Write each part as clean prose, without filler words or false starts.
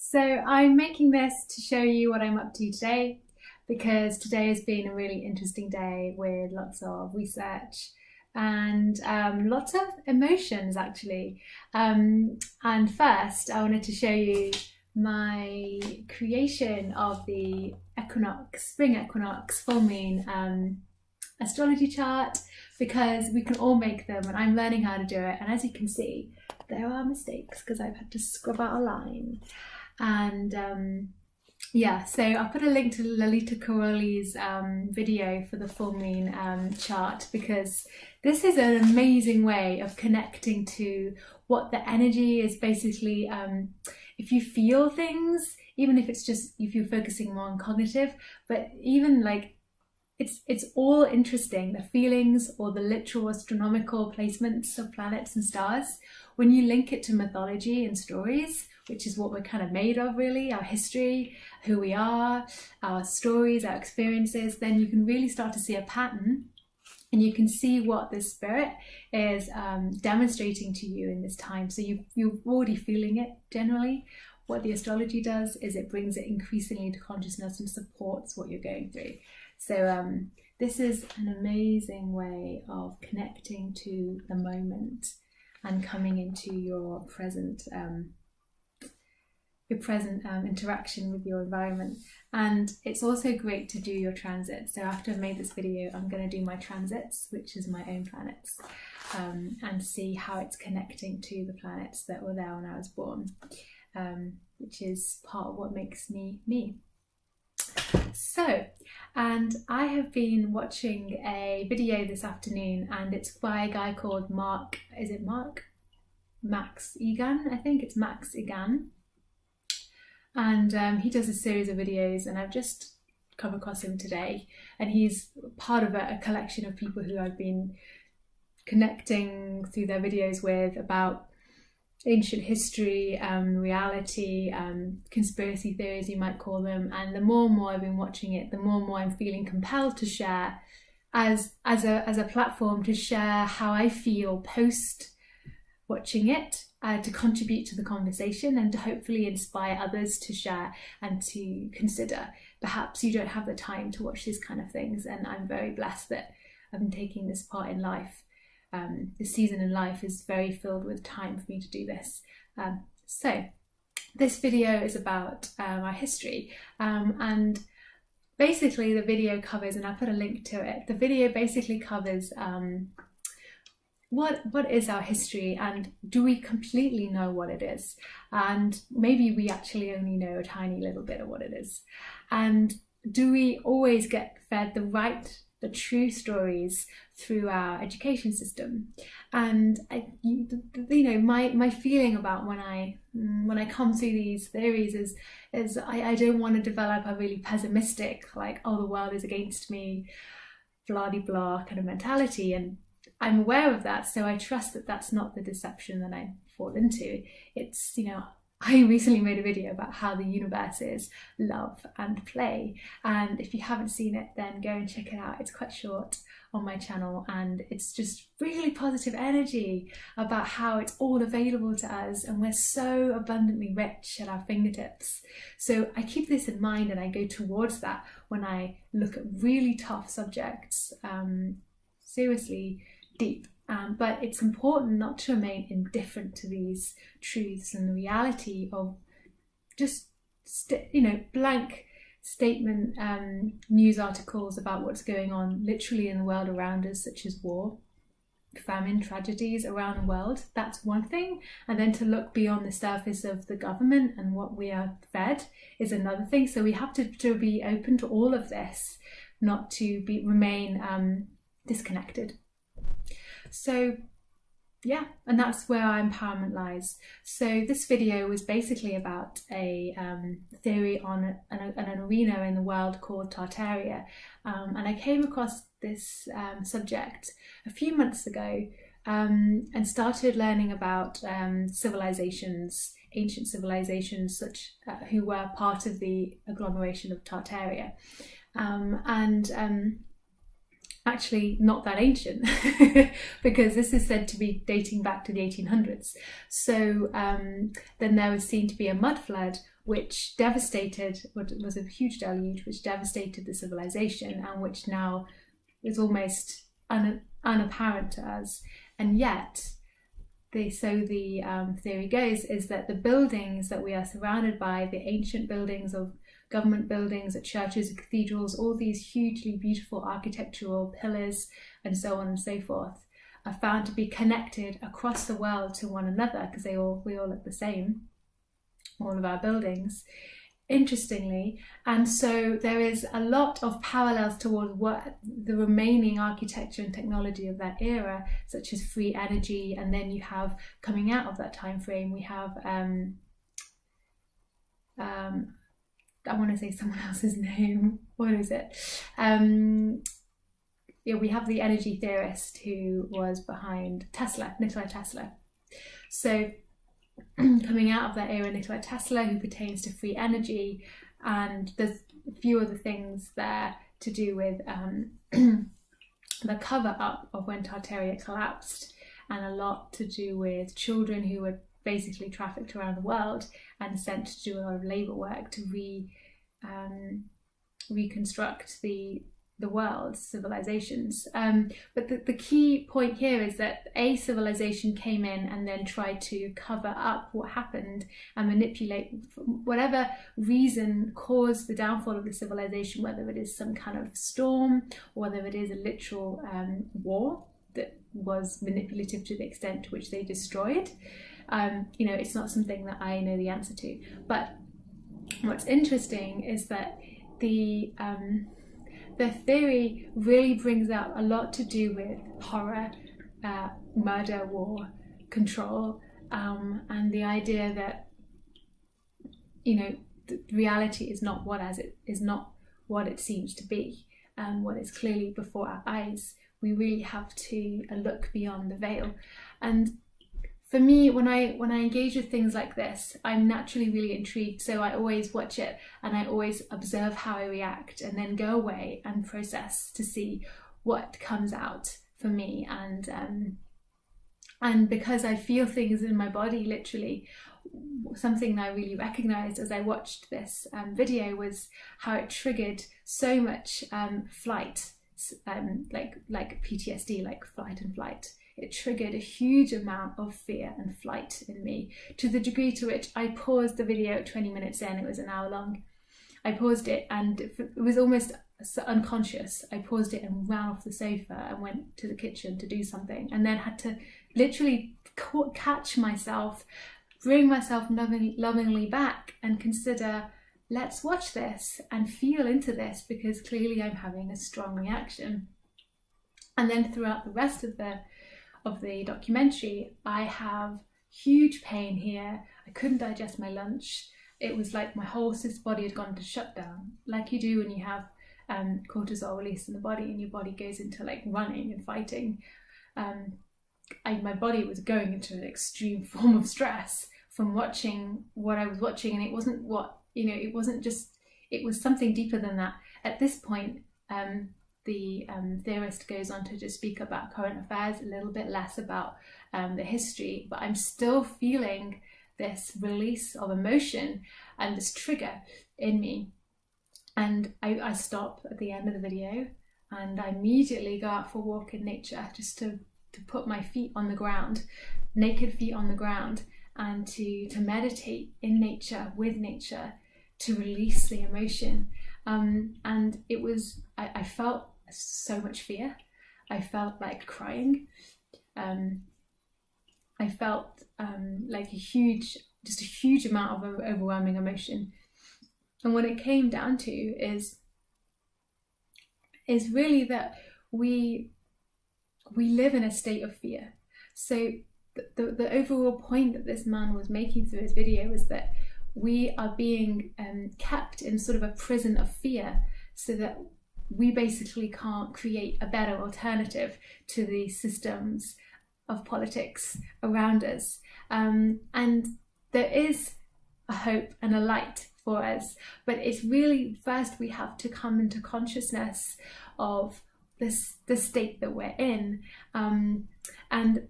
So I'm making this to show you what I'm up to today, because today has been a really interesting day with lots of research and lots of emotions actually. And first I wanted to show you my creation of the equinox, spring equinox, full moon astrology chart, because we can all make them and I'm learning how to do it. And as you can see, there are mistakes because I've had to scrub out a line. And yeah, so I'll put a link to Lalita Karoli's video for the full moon chart, because this is an amazing way of connecting to what the energy is. Basically, if you feel things, even if it's just if you're focusing more on cognitive, but even like it's all interesting, the feelings or the literal astronomical placements of planets and stars. When you link it to mythology and stories, which is what we're kind of made of really, our history, who we are, our stories, our experiences, then you can really start to see a pattern, and you can see what the spirit is demonstrating to you in this time. So you're already feeling it generally. What the astrology does is it brings it increasingly to consciousness and supports what you're going through. So this is an amazing way of connecting to the moment and coming into your present interaction with your environment. And it's also great to do your transits. So after I've made this video, I'm going to do my transits, which is my own planets, and see how it's connecting to the planets that were there when I was born, which is part of what makes me me. So, and I have been watching a video this afternoon, and it's by a guy called Mark, is it Mark? Max Egan, I think it's Max Egan. And he does a series of videos, and I've just come across him today, and he's part of a collection of people who I've been connecting through their videos with about ancient history, reality, conspiracy theories you might call them. And the more and more I've been watching it, the more and more I'm feeling compelled to share as a platform to share how I feel post watching it, to contribute to the conversation and to hopefully inspire others to share and to consider. Perhaps you don't have the time to watch these kind of things, and I'm very blessed that I've been taking this part in life. This season in life is very filled with time for me to do this. So this video is about our history, and basically the video covers, and I'll put a link to it, the video basically covers what is our history, and do we completely know what it is? And maybe we actually only know a tiny little bit of what it is. And do we always get fed the true stories through our education system? And my feeling about when I come through these theories is I don't want to develop a really pessimistic, like, oh, the world is against me, blah de blah kind of mentality. And I'm aware of that, so I trust that that's not the deception that I fall into. It's, I recently made a video about how the universe is love and play, and if you haven't seen it, then go and check it out. It's quite short on my channel, and it's just really positive energy about how it's all available to us, and we're so abundantly rich at our fingertips. So I keep this in mind, and I go towards that when I look at really tough subjects, seriously deep. But it's important not to remain indifferent to these truths and the reality of just, blank statement news articles about what's going on literally in the world around us, such as war, famine, tragedies around the world. That's one thing. And then to look beyond the surface of the government and what we are fed is another thing. So we have to be open to all of this, not to remain disconnected. So yeah, and that's where our empowerment lies. So this video was basically about a theory on an arena in the world called Tartaria, and I came across this subject a few months ago, and started learning about civilizations, ancient civilizations, such who were part of the agglomeration of Tartaria, and actually not that ancient because this is said to be dating back to the 1800s. So then there was seen to be a mud flood which devastated, what was a huge deluge, which devastated the civilization and which now is almost unapparent to us. And yet, the theory goes is that the buildings that we are surrounded by, the ancient buildings of government buildings, at churches, cathedrals, all these hugely beautiful architectural pillars and so on and so forth, are found to be connected across the world to one another because we all look the same, all of our buildings, interestingly. And so there is a lot of parallels towards what the remaining architecture and technology of that era, such as free energy. And then you have, coming out of that time frame, we have I want to say someone else's name. What is it? We have the energy theorist who was behind Tesla, Nikola Tesla. So coming out of that era, Nikola Tesla, who pertains to free energy, and there's a few other things there to do with the cover up of when Tartaria collapsed, and a lot to do with children who were basically trafficked around the world and sent to do a lot of labor work to reconstruct the world's civilizations. But the key point here is that a civilization came in and then tried to cover up what happened and manipulate whatever reason caused the downfall of the civilization, whether it is some kind of storm or whether it is a literal war that was manipulative to the extent to which they destroyed. It's not something that I know the answer to. But what's interesting is that the theory really brings out a lot to do with horror, murder, war, control, and the idea that the reality is not what it seems to be, and what is clearly before our eyes. We really have to look beyond the veil. And for me, when I engage with things like this, I'm naturally really intrigued. So I always watch it and I always observe how I react, and then go away and process to see what comes out for me. And because I feel things in my body, literally, something that I really recognized as I watched this video was how it triggered so much flight, like PTSD, like fight and flight. It triggered a huge amount of fear and flight in me, to the degree to which I paused the video at 20 minutes in. It was an hour long. I paused it and it was almost unconscious. I paused it and ran off the sofa and went to the kitchen to do something, and then had to literally catch myself, bring myself lovingly back and consider, let's watch this and feel into this, because clearly I'm having a strong reaction. And then throughout the rest of the documentary, I have huge pain here. I couldn't digest my lunch. It was like my whole body had gone into shutdown, like you do when you have cortisol released in the body and your body goes into like running and fighting. My body was going into an extreme form of stress from watching what I was watching, and it wasn't it was something deeper than that. At this point, the theorist goes on to just speak about current affairs, a little bit less about the history, but I'm still feeling this release of emotion and this trigger in me. And I stop at the end of the video and I immediately go out for a walk in nature, just to put my feet on the ground, naked feet on the ground, and to meditate in nature, with nature, to release the emotion. And it was, I felt so much fear. I felt like crying. I felt like a huge amount of overwhelming emotion. And what it came down to is really that we live in a state of fear. So the overall point that this man was making through his video is that we are being kept in sort of a prison of fear, so that we basically can't create a better alternative to the systems of politics around us. And there is a hope and a light for us, but it's really, first we have to come into consciousness of the state that we're in, and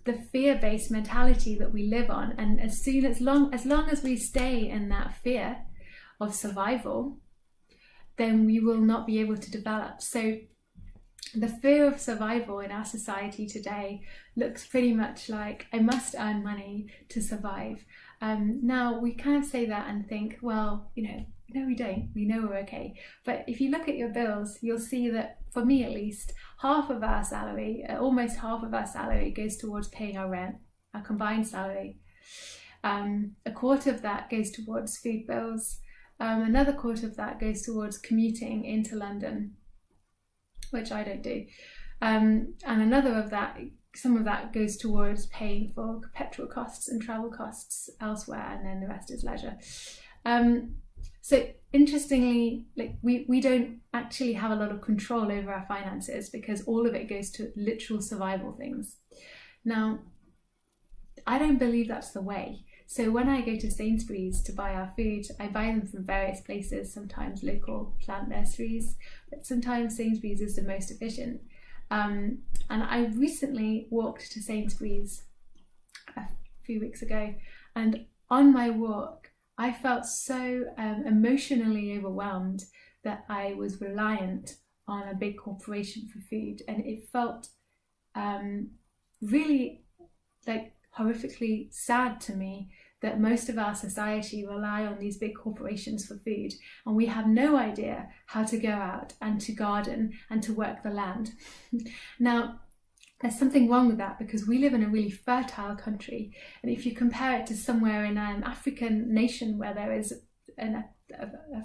the fear-based mentality that we live on. And as long as we stay in that fear of survival, then we will not be able to develop. So the fear of survival in our society today looks pretty much like, I must earn money to survive. Now we kind of say that and think, well, no, we don't. We know we're okay. But if you look at your bills, you'll see that, for me at least, half of our salary, almost half of our salary, goes towards paying our rent, our combined salary. A quarter of that goes towards food bills. Another quarter of that goes towards commuting into London, which I don't do. And another of that, some of that goes towards paying for petrol costs and travel costs elsewhere, and then the rest is leisure. So interestingly, we don't actually have a lot of control over our finances, because all of it goes to literal survival things. Now, I don't believe that's the way. So when I go to Sainsbury's to buy our food, I buy them from various places, sometimes local plant nurseries, but sometimes Sainsbury's is the most efficient. And I recently walked to Sainsbury's a few weeks ago, and on my walk, I felt so emotionally overwhelmed that I was reliant on a big corporation for food, and it felt really horrifically sad to me that most of our society rely on these big corporations for food, and we have no idea how to go out and to garden and to work the land. Now, there's something wrong with that, because we live in a really fertile country, and if you compare it to somewhere in an African nation where there is a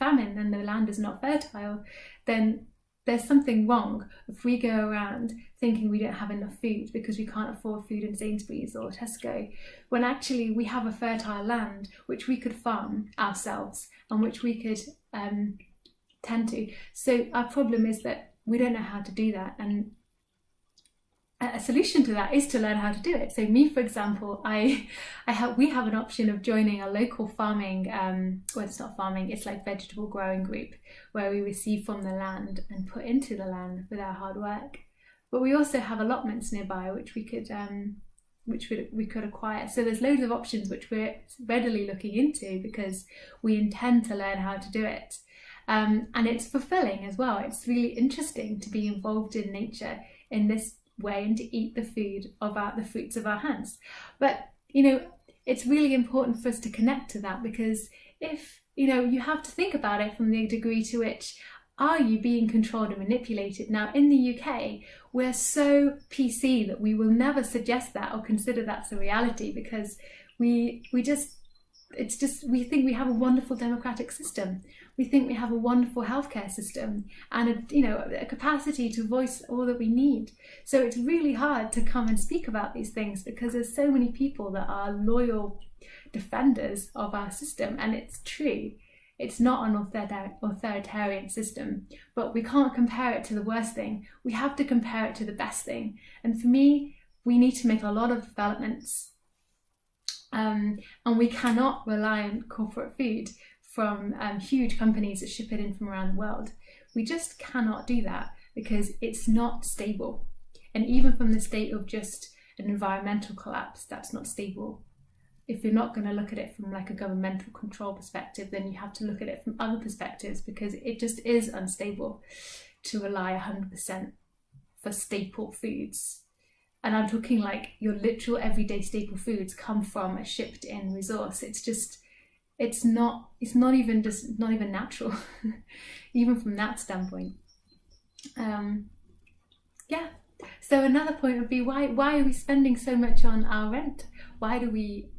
famine and the land is not fertile, then there's something wrong if we go around thinking we don't have enough food because we can't afford food in Sainsbury's or Tesco, when actually we have a fertile land which we could farm ourselves and which we could tend to. So our problem is that we don't know how to do that, and a solution to that is to learn how to do it. So me, for example, we have an option of joining a local farming, well, it's not farming, it's like vegetable growing group, where we receive from the land and put into the land with our hard work. But we also have allotments nearby which we could acquire. So there's loads of options which we're readily looking into, because we intend to learn how to do it. And it's fulfilling as well. It's really interesting to be involved in nature in this way and to eat the food of the fruits of our hands. But it's really important for us to connect to that, because if you have to think about it from the degree to which are you being controlled and manipulated. Now in the UK, we're so PC that we will never suggest that or consider that's a reality, because we think we have a wonderful democratic system. We think we have a wonderful healthcare system and a capacity to voice all that we need. So it's really hard to come and speak about these things, because there's so many people that are loyal defenders of our system. And it's true, it's not an authoritarian system, but we can't compare it to the worst thing. We have to compare it to the best thing. And for me, we need to make a lot of developments. And we cannot rely on corporate food from huge companies that ship it in from around the world. We just cannot do that, because it's not stable. And even from the state of just an environmental collapse, that's not stable. If you're not going to look at it from like a governmental control perspective, then you have to look at it from other perspectives, because it just is unstable to rely 100% for staple foods. And I'm talking like your literal everyday staple foods come from a shipped in resource. It's not even natural, even from that standpoint. So another point would be, why are we spending so much on our rent? Why do we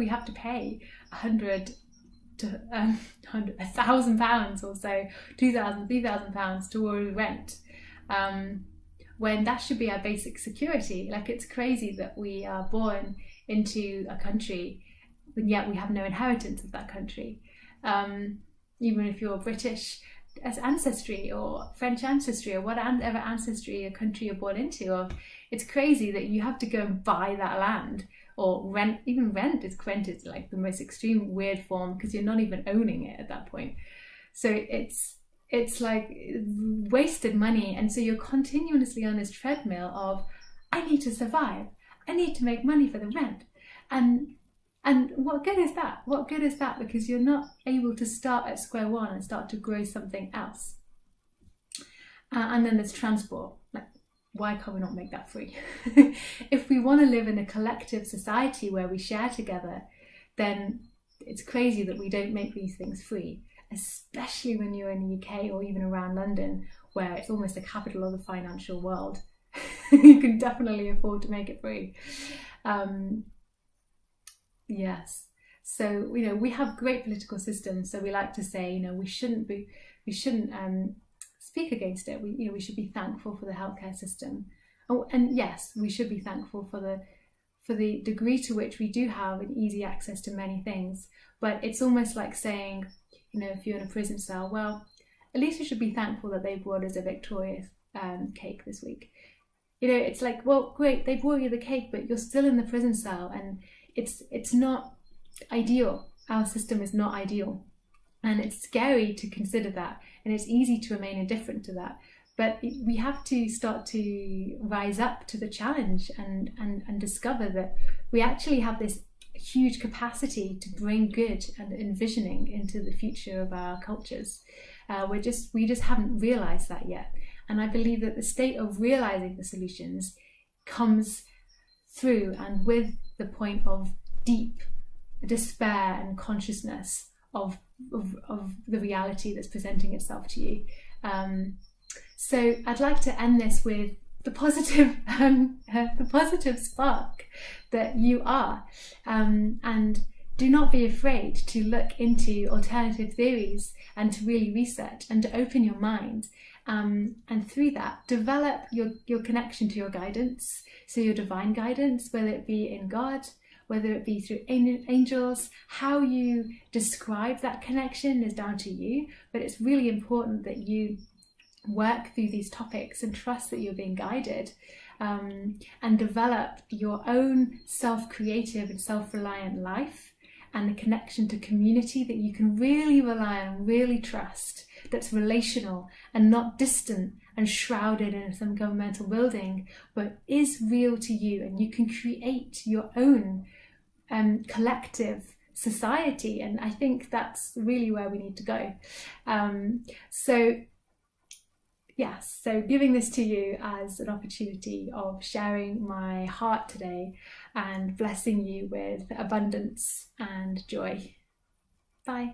have to pay £1,000 or so, £2,000, £3,000 towards rent? When that should be our basic security. Like, it's crazy that we are born into a country, but yet we have no inheritance of that country. Even if you're British as ancestry or French ancestry or whatever ancestry or country you're born into, or it's crazy that you have to go and buy that land or rent. Even rent is like the most extreme weird form, because you're not even owning it at that point. So it's it's like wasted money. And so you're continuously on this treadmill of, I need to survive, I need to make money for the rent. And what good is that? What good is that? Because you're not able to start at square one and start to grow something else. And then there's transport. Like, why can't we not make that free? If we want to live in a collective society where we share together, then it's crazy that we don't make these things free, especially when you're in the UK or even around London, where it's almost the capital of the financial world. You can definitely afford to make it free. Yes. So, we have great political systems. So we like to say, we shouldn't speak against it. We should be thankful for the healthcare system. Oh, and yes, we should be thankful for the degree to which we do have an easy access to many things. But it's almost like saying, if you're in a prison cell, well, at least we should be thankful that they brought us a Victoria's cake this week. It's like, well, great, they brought you the cake, but you're still in the prison cell, and it's not ideal. Our system is not ideal, and it's scary to consider that, and it's easy to remain indifferent to that. But we have to start to rise up to the challenge and discover that we actually have this huge capacity to bring good and envisioning into the future of our cultures. We just haven't realized that yet. And I believe that the state of realizing the solutions comes through and with the point of deep despair and consciousness of the reality that's presenting itself to you. So I'd like to end this with the positive spark that you are, and do not be afraid to look into alternative theories and to really research and to open your mind, and through that develop your connection to your guidance, so your divine guidance, whether it be in God, whether it be through angels. How you describe that connection is down to you, but it's really important that you work through these topics and trust that you're being guided, and develop your own self-creative and self-reliant life, and a connection to community that you can really rely on, really trust, that's relational and not distant and shrouded in some governmental building, but is real to you, and you can create your own collective society. And I think that's really where we need to go. So giving this to you as an opportunity of sharing my heart today and blessing you with abundance and joy. Bye.